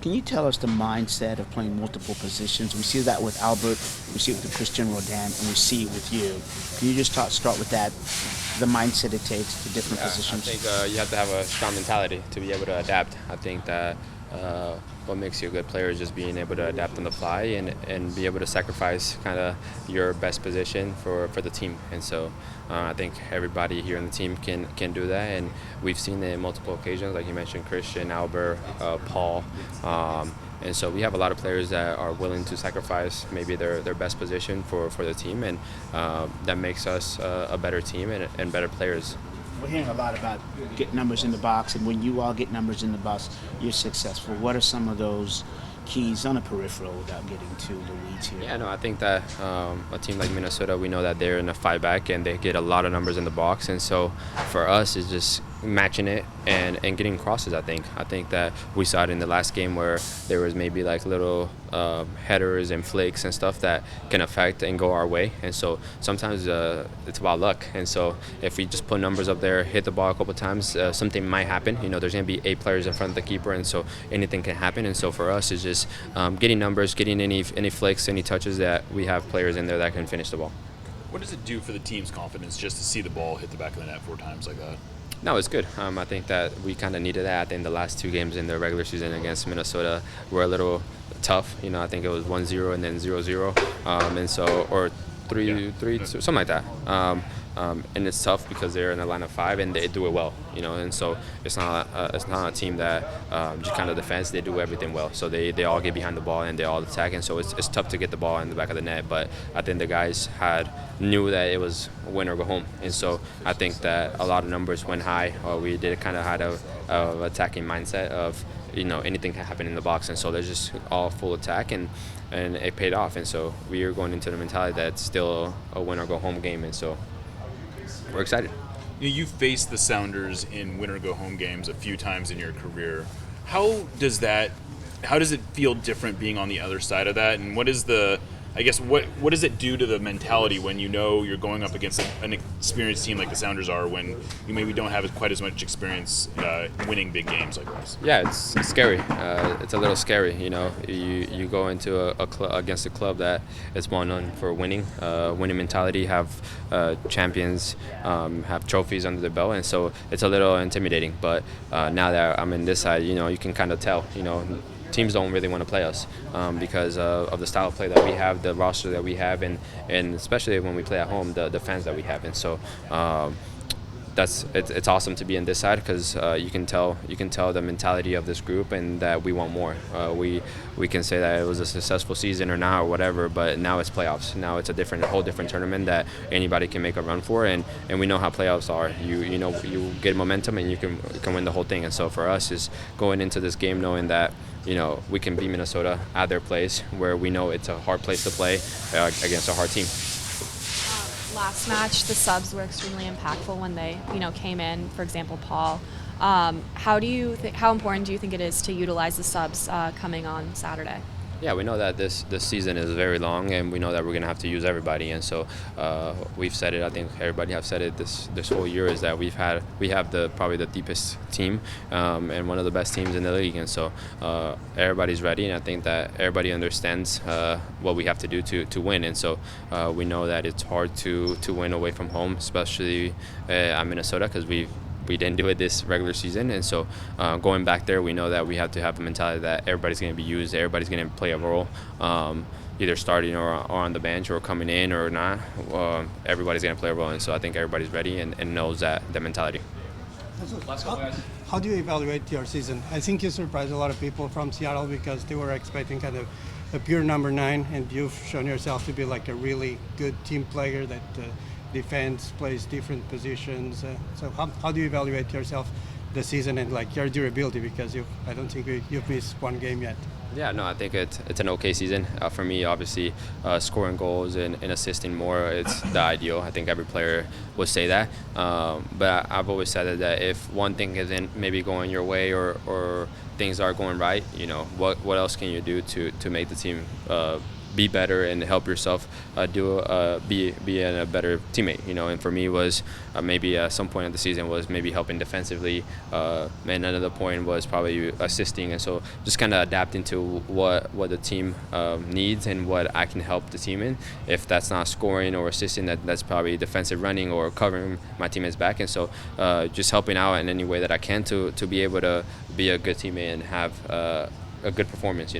Can you tell us the mindset of playing multiple positions? We see that with Albert, we see it with Christian Rodin, and we see it with you. Can you just start with that, the mindset it takes to different positions? I think you have to have a strong mentality to be able to adapt. I think that what makes you a good player is just being able to adapt on the fly and be able to sacrifice kind of your best position for the team. And so I think everybody here on the team can do that. And we've seen it in multiple occasions, like you mentioned, Christian, Albert, Paul. And so we have a lot of players that are willing to sacrifice maybe their best position for the team, and that makes us a better team and better players. We're hearing a lot about get numbers in the box, and when you all get numbers in the box, you're successful. What are some of those keys on the peripheral without getting to the weeds here? Yeah, no, I think that a team like Minnesota, we know that they're in a five back and they get a lot of numbers in the box, and so for us it's just matching it and getting crosses. I think that we saw it in the last game where there was maybe like little headers and flicks and stuff that can affect and go our way, and so sometimes it's about luck. And so if we just put numbers up there, hit the ball a couple times, something might happen. There's going to be 8 players in front of the keeper, and so anything can happen. And so for us it's just getting numbers, getting any flicks, any touches that we have players in there that can finish the ball. What does it do for the team's confidence just to see the ball hit the back of the net 4 times like that? No, it's good. I think that we kind of needed that. I think the last 2 games in the regular season against Minnesota were a little tough. I think it was 1-0 and then 0-0, and so or 3-3, something like that. And it's tough because they're in a line of 5 and they do it well. And so it's not a team that just kind of defends. They do everything well. So they all get behind the ball and they all attack, and so it's tough to get the ball in the back of the net. But I think the guys knew that it was win or go home, and so I think that a lot of numbers went high. We did kind of had a attacking mindset of anything can happen in the box, and so they're just all full attack, and it paid off. And so we are going into the mentality that it's still a win or go home game, and so we're excited. You faced the Sounders in win or go home games a few times in your career. How does it feel different being on the other side of that? And what does it do to the mentality when you're going up against an experienced team like the Sounders are, when you maybe don't have quite as much experience winning big games like this? Yeah, it's scary. It's a little scary. You go into against a club that is well known for winning mentality, have champions, have trophies under their belt, and so it's a little intimidating. But now that I'm in this side, you can kind of tell. Teams don't really want to play us because of the style of play that we have, the roster that we have, and especially when we play at home, the fans that we have. And so it's awesome to be in this side because you can tell the mentality of this group and that we want more. We can say that it was a successful season or not or whatever, but now it's playoffs. Now it's a whole different tournament that anybody can make a run for, and we know how playoffs are. You get momentum and you can win the whole thing. And so for us is going into this game knowing that we can beat Minnesota at their place, where we know it's a hard place to play against a hard team. Last match, the subs were extremely impactful when they, came in. For example, Paul. How important do you think it is to utilize the subs coming on Saturday? Yeah, we know that this season is very long, and we know that we're going to have to use everybody. And so we've said it. I think everybody have said it this whole year, is that we have probably the deepest team and one of the best teams in the league. And so everybody's ready, and I think that everybody understands what we have to do to win. And so we know that it's hard to win away from home, especially at Minnesota, because we didn't do it this regular season. And so going back there, we know that we have to have the mentality that everybody's going to be used, everybody's going to play a role, either starting or on the bench or coming in or not. Everybody's going to play a role, and so I think everybody's ready and knows that mentality. How do you evaluate your season? I think you surprised a lot of people from Seattle because they were expecting kind of a pure number 9, and you've shown yourself to be like a really good team player that defense, plays different positions. So how do you evaluate yourself this season and like your durability? Because I don't think you've missed one game yet. Yeah, no, I think it's an okay season. For me, obviously, scoring goals and assisting more, it's the ideal. I think every player would say that. But I've always said that if one thing isn't maybe going your way or things are going right, what else can you do to make the team be better and help yourself be a better teammate. And for me was maybe at some point of the season was maybe helping defensively, and another point was probably assisting, and so just kind of adapting to what the team needs and what I can help the team in. If that's not scoring or assisting, that's probably defensive running or covering my teammates back, and so just helping out in any way that I can to be able to be a good teammate and have a good performance.